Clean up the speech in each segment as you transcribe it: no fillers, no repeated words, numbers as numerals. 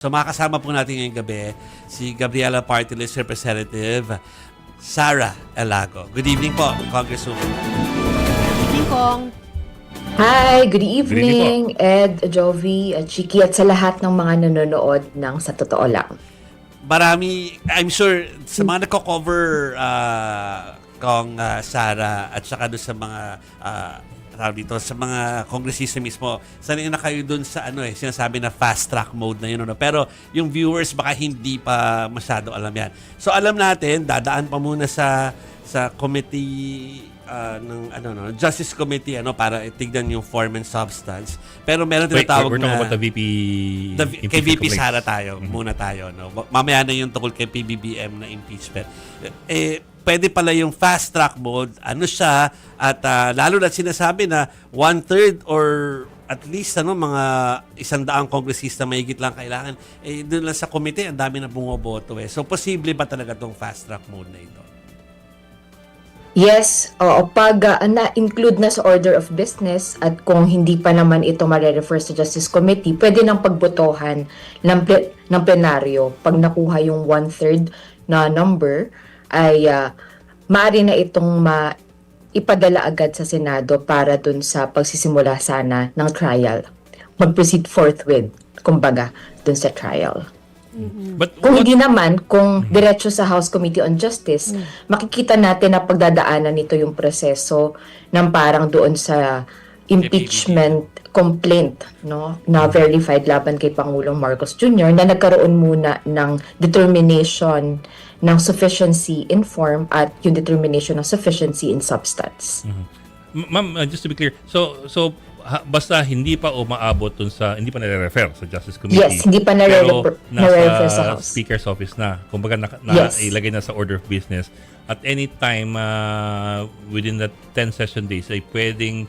So makakasama po natin ngayong gabi si Gabriela Party List Representative Sara Elago. Good evening po, Congresswoman. Good evening, Kong. Hi, good evening, Ed, Jovi, Chiki, at sa lahat ng mga nanonood ng Sa Totoo Lang. Marami, I'm sure, sa mga nagko-cover kong Sara at saka doon sa mga dito, sa mga kongresista mismo, sanay na kayo doon sa sinasabi na fast track mode na yun. Pero yung viewers baka hindi pa masyado alam yan. So alam natin, dadaan pa muna sa committee ng Justice Committee para tignan yung form and substance. Pero meron tinatawag we're talking about the VP kay VP Sara tayo, muna tayo. Mamaya na yung tungkol kay PBBM na impeachment. Pwede pala yung fast track mode, siya, at lalo na sinasabi na 1/3 or at least mga 100 kongresista mahigit lang kailangan. Doon lang sa committee, ang dami na bumoboto. So, posible ba talaga tong fast track mode na ito? Yes, pag na-include na sa order of business at kung hindi pa naman ito mare-refer sa Justice Committee, pwede nang pagbotohan ng plenaryo. Pag nakuha yung 1/3 na number, ay maaari na itong ipadala agad sa Senado para dun sa pagsisimula sana ng trial. Mag-proceed forthwith, kumbaga, dun sa trial. But Kung hindi naman, kung diretso sa House Committee on Justice, makikita natin na pagdadaanan nito yung proseso ng parang doon sa impeachment complaint na verified laban kay Pangulong Marcos Jr. na nagkaroon muna ng determination ng sufficiency in form at yung determination ng sufficiency in substance. Ma'am, just to be clear, so basta hindi pa umaabot dun sa, hindi pa nare-refer sa Justice Committee. Yes, hindi pa nare-refer sa nasa House. Speaker's Office na. Kumbaga Yes. ilagay na sa order of business. At any time within the 10 session days ay pwedeng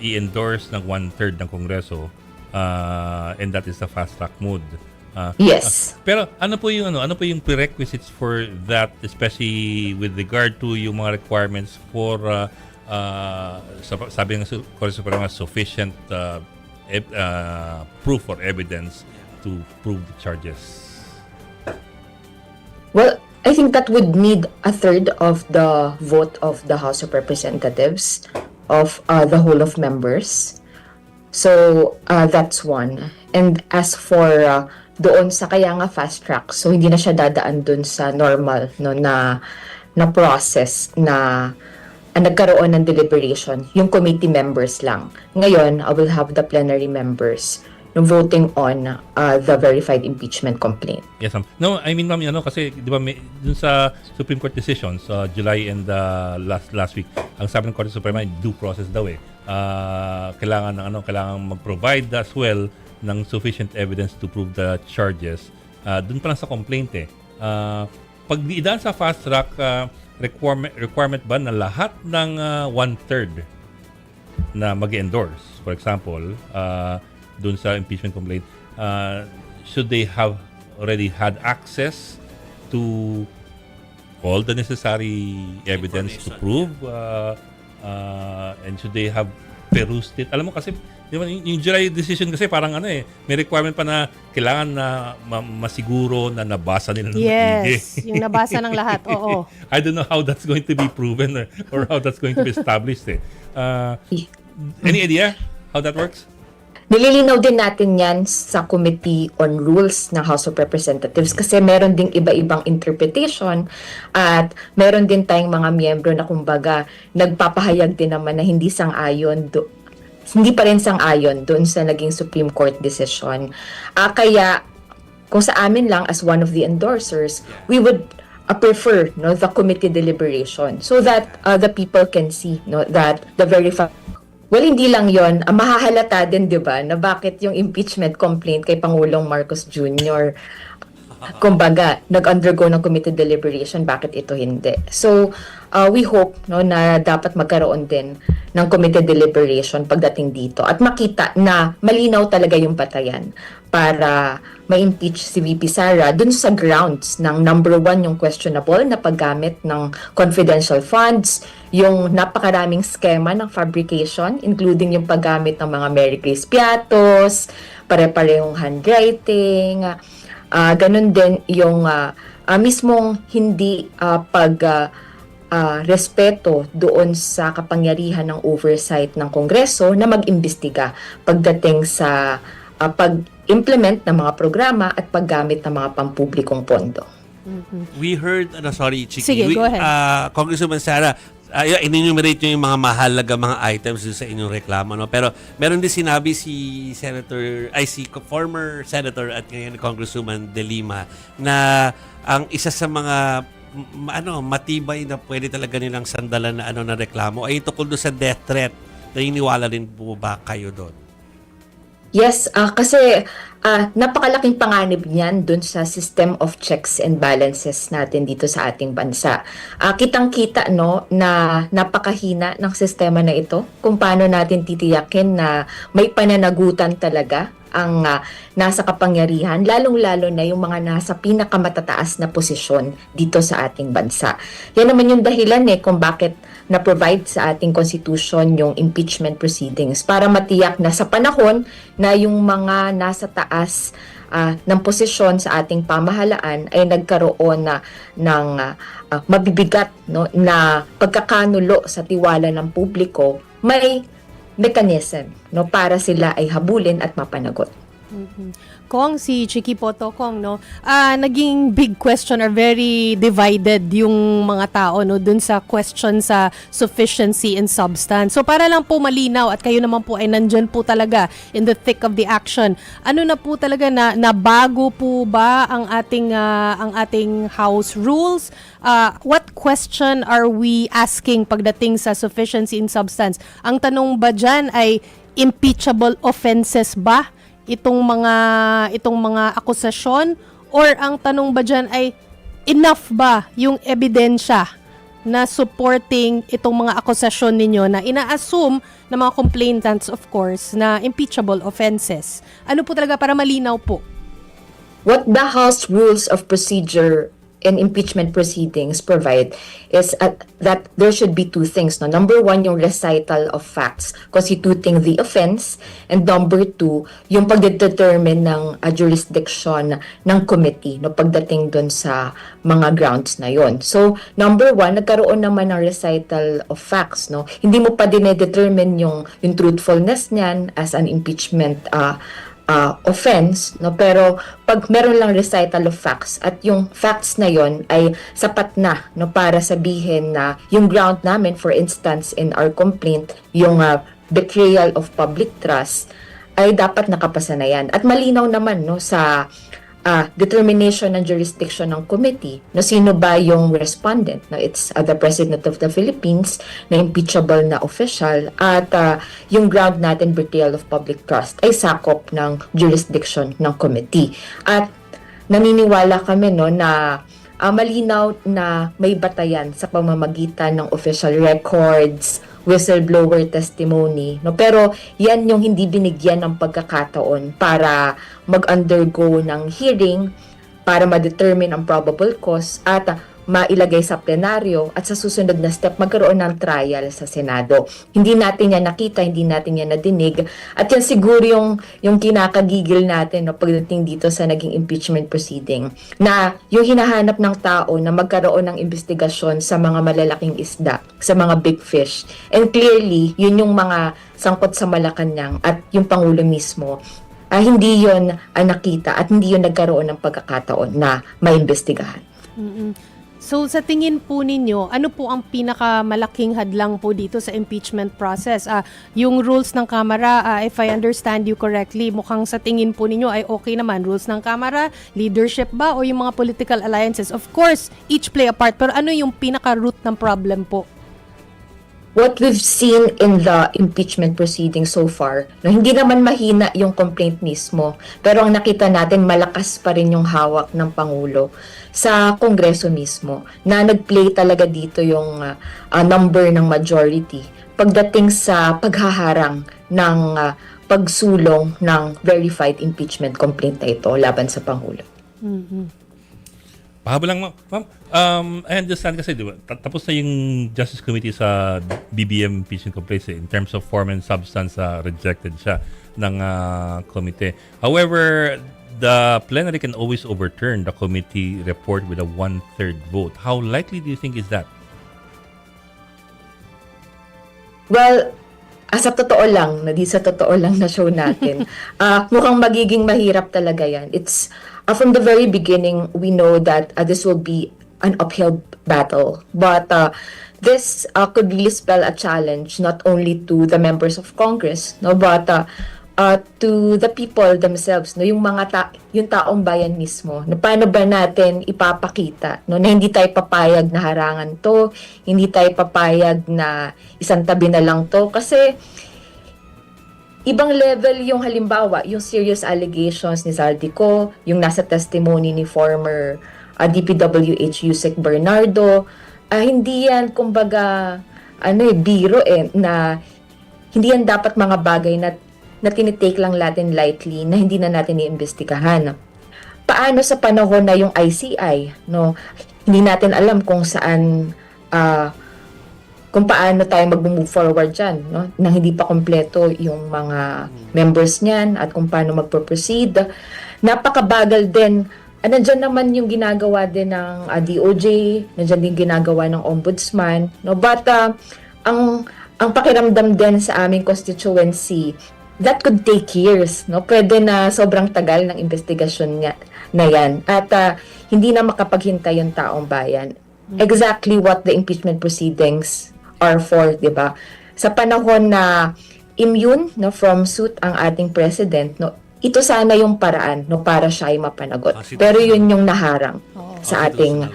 i-endorse ng 1/3 ng Kongreso, and that is the fast track mode. Yes. Pero ano po yung prerequisites for that, especially with regard to yung mga requirements for sabi ng Korte Suprema, sufficient proof or evidence to prove the charges? Well, I think that would need 1/3 of the vote of the House of Representatives of the whole of members. So, that's one. And as for doon sa kaya nga fast track, so hindi na siya dadaan doon sa normal na process na nagkaroon ng deliberation, yung committee members lang. Ngayon, I will have the plenary members voting on the verified impeachment complaint. Yes, ma'am. No, I mean, ma'am, kasi di ba dun sa Supreme Court decisions, July and last week, ang sabi ng Korte Suprema, due process daw kailangan mag-provide as well ng sufficient evidence to prove the charges. Dun pa lang sa complaint pag idaan sa fast track, requirement ba na lahat ng 1/3 na mag-endorse, for example, dun sa impeachment complaint, should they have already had access to all the necessary evidence to prove, and should they have perused it? Alam mo kasi, yung July decision kasi parang may requirement pa na kailangan na masiguro na nabasa nila ng Yes, yung nabasa ng lahat, oo. I don't know how that's going to be proven or how that's going to be established. Any idea how that works? Nililinaw din natin yan sa Committee on Rules ng House of Representatives kasi meron ding iba-ibang interpretation at meron din tayong mga miyembro na kumbaga nagpapahayag din naman na hindi pa rin sang-ayon doon sa naging Supreme Court decision. Kaya kung sa amin lang as one of the endorsers, we would prefer the committee deliberation so that the people can see that the verified. Well, hindi lang yon, mahahalata din, di ba, na bakit yung impeachment complaint kay Pangulong Marcos Jr. kumbaga, nag-undergo ng committee deliberation, bakit ito hindi? So, we hope na dapat magkaroon din ng committee deliberation pagdating dito at makita na malinaw talaga yung batayan para ma-impeach si VP Sara dun sa grounds ng number 1 yung questionable na paggamit ng confidential funds, yung napakaraming skema ng fabrication, including yung paggamit ng mga Mary Grace Piatos, pare-parehong handwriting, ganun din yung mismong hindi respeto doon sa kapangyarihan ng oversight ng Kongreso na mag-imbestiga pagdating sa pag-implement ng mga programa at paggamit ng mga pampublikong pondo. We heard, sorry, Chiki. Sige, go ahead. Congresswoman Sara, in-enumerate nyo yung mga mahalaga mga items sa inyong reklamo, no? Pero meron din sinabi si former Senator at ngayon Congresswoman De Lima na ang isa sa mga matibay na pwede talaga nilang sandalan na reklamo ay tukol doon sa death threat. Naniniwala rin po ba kayo doon? Yes, kasi napakalaking panganib niyan dun sa system of checks and balances natin dito sa ating bansa. Kitang-kita no na napakahina ng sistema na ito kung paano natin titiyakin na may pananagutan talaga ang nasa kapangyarihan, lalong-lalo na yung mga nasa pinakamatataas na posisyon dito sa ating bansa. Yan naman yung dahilan kung bakit na-provide sa ating constitution yung impeachment proceedings para matiyak na sa panahon na yung mga nasa taas ng posisyon sa ating pamahalaan ay nagkaroon ng mabibigat na pagkakanulo sa tiwala ng publiko, may mechanism para sila ay habulin at mapanagot. Kong, si Chiki Poto, Kong, naging big question or very divided yung mga tao dun sa question sa sufficiency and substance. So para lang po malinaw at kayo naman po ay nandyan po talaga in the thick of the action. Ano na po talaga na bago po ba ang ating House rules? What question are we asking pagdating sa sufficiency and substance? Ang tanong ba dyan ay impeachable offenses ba itong mga akusasyon, or ang tanong ba dyan ay enough ba yung ebidensya na supporting itong mga akusasyon ninyo na ina-assume ng mga complainants, of course, na impeachable offenses? Ano po talaga para malinaw po? What the House Rules of Procedure and impeachment proceedings provide is that there should be two things. Number one, yung recital of facts constituting the offense, and number two, yung pagdetermine ng jurisdiction ng committee pagdating dun sa mga grounds na yon. So, number one, nagkaroon naman ng recital of facts. Hindi mo pa dinedetermine yung truthfulness niyan as an impeachment offense, pero pag meron lang recital of facts at yung facts na yon ay sapat na para sabihin na yung ground namin, for instance in our complaint, yung betrayal of public trust, ay dapat nakapasa na yan. At malinaw naman sa determination ng jurisdiction ng committee sino ba yung respondent. It's the President of the Philippines na impeachable na official, at yung ground natin, betrayal of public trust, ay sakop ng jurisdiction ng committee. At naniniwala kami na malinaw na may batayan sa pamamagitan ng official records, whistleblower testimony, pero yan yung hindi binigyan ng pagkakataon para mag-undergo ng hearing para ma-determine ang probable cause at mailagay sa plenaryo, at sa susunod na step magkaroon ng trial sa Senado. Hindi natin yan nakita, hindi natin yan nadinig, at yan siguro yung kinakagigil natin pagdating dito sa naging impeachment proceeding, na yung hinahanap ng tao na magkaroon ng investigasyon sa mga malalaking isda, sa mga big fish. And clearly, yun yung mga sangkot sa Malacanang at yung Pangulo mismo, hindi yun nakita at hindi yun nagkaroon ng pagkakataon na maimbestigahan. So sa tingin po ninyo, ano po ang pinakamalaking hadlang po dito sa impeachment process? Yung rules ng Kamara, if I understand you correctly, mukhang sa tingin po ninyo ay okay naman. Rules ng Kamara, leadership ba, o yung mga political alliances? Of course, each play a part, pero ano yung pinaka-root ng problem po? What we've seen in the impeachment proceedings so far, hindi naman mahina yung complaint mismo, pero ang nakita natin, malakas pa rin yung hawak ng Pangulo sa Kongreso mismo, na nag-play talaga dito yung number ng majority pagdating sa paghaharang ng pagsulong ng verified impeachment complaint na ito laban sa Pangulo. Pahaba lang, ma'am. I understand kasi, di ba, tapos na yung Justice Committee sa BBM impeachment complaints in terms of form and substance, rejected siya. komite. However, the plenary can always overturn the committee report with a 1/3 vote. How likely do you think is that? Well, sa totoo lang, sa totoo lang na show natin, mukhang magiging mahirap talaga yan. It's, from the very beginning, we know that this will be an uphill battle. But this could really spell a challenge not only to the members of Congress, no, but to the people themselves, no, yung taong bayan mismo. Na paano ba natin ipapakita, no, na hindi tayo papayag na harangan to, hindi tayo papayag na isang tabi na lang to, kasi ibang level yung halimbawa, yung serious allegations ni Zaldico, yung nasa testimony ni former DPWH Yusek Bernardo, hindi yan kumbaga biro na hindi yan dapat mga bagay na tinitake lang natin lightly, na hindi na natin iimbestigahan. Paano sa panahon na yung ICI, no? Hindi natin alam kung saan kung paano tayo mag-move forward dyan, no? Nang hindi pa kompleto yung mga members niyan at kung paano mag-proceed. Napakabagal din. Nandiyan naman yung ginagawa din ng DOJ, nandiyan din ginagawa ng Ombudsman, no? But ang pakiramdam din sa aming constituency, that could take years, no? Pwede na sobrang tagal ng investigasyon na yan. At hindi na makapaghintay yung taong bayan. Exactly what the impeachment proceedings are for, di ba? Sa panahon na immune, no, from suit ang ating president, no, ito sana yung paraan, no, para siya ay mapanagot. Pero yun yung naharang sa ating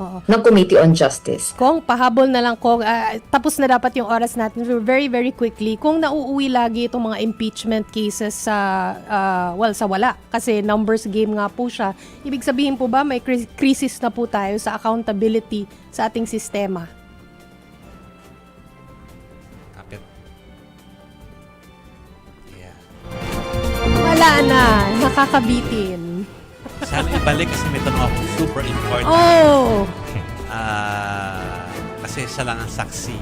ng Committee on Justice. Kung pahabol na lang, Kung tapos na dapat yung oras natin. Very, very quickly, kung nauuwi lagi itong mga impeachment cases sa wala. Kasi numbers game nga po siya. Ibig sabihin po ba may crisis na po tayo sa accountability sa ating sistema? Kapit. Yeah. Wala na. Nakakabitin. Sana ibalik kasi may tanong ako super important. Oh! Kasi siya lang ang saksi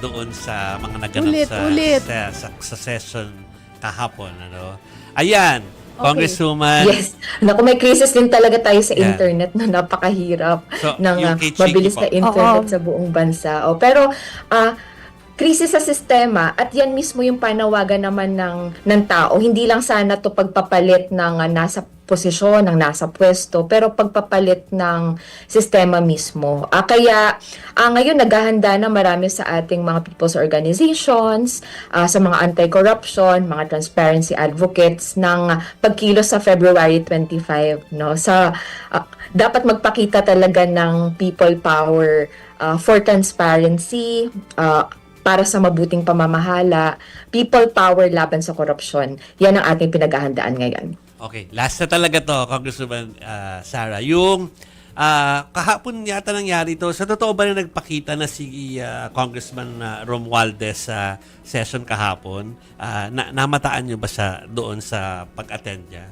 doon sa mga naganap Ulit. sa session kahapon. Ayan, Congresswoman. Yes. Naku, may crisis din talaga tayo sa Yeah. internet na napakahirap ng yung kay Chiki mabilis po. na internet Oo. sa buong bansa. Pero krisis sa sistema, at yan mismo yung panawagan naman ng tao. Hindi lang sana to pagpapalit ng nasa posisyon, ng nasa pwesto, pero pagpapalit ng sistema mismo. Kaya ngayon naghahanda na marami sa ating mga people's organizations, sa mga anti-corruption, mga transparency advocates ng pagkilos sa February 25. No? Dapat magpakita talaga ng people power for transparency, para sa mabuting pamamahala, people power laban sa korupsyon. Yan ang ating pinaghahandaan ngayon. Okay, last na talaga to, Congresswoman Sara. Yung kahapon yata nangyari to, sa totoo ba na nagpakita na si Congressman Romualdez sa session kahapon? Namataan nyo ba siya doon sa pag-attend niya?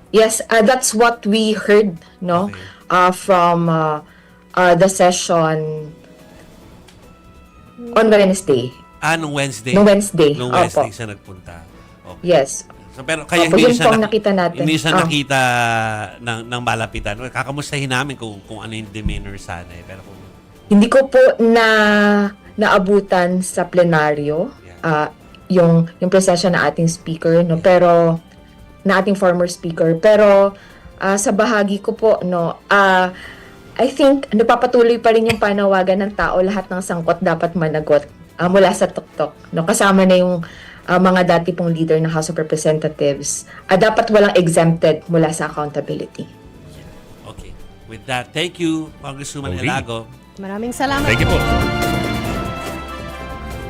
Yes, that's what we heard, no? Okay. From the session on Wednesday. Nung Wednesday? Nung Wednesday, Nung Wednesday opo. siya nagpunta. Okay. Yes. So, pero kaya Opo, hindi yun siya po ang nakita natin. Hindi siya nakita ng malapitan. Kakamustahin namin kung ano yung demeanor sana eh. Pero kung Hindi ko po naabutan sa plenaryo yung presensya na ating speaker, no, pero na ating former speaker, pero sa bahagi ko po, no, I think napapatuloy pa rin yung panawagan ng tao, lahat ng sangkot dapat managot mula sa tuktok, no, kasama na yung mga dati pong leader ng House of Representatives. Dapat walang exempted mula sa accountability. okay. With that, thank you, Congresswoman Okay. Elago. Maraming salamat. Thank you po.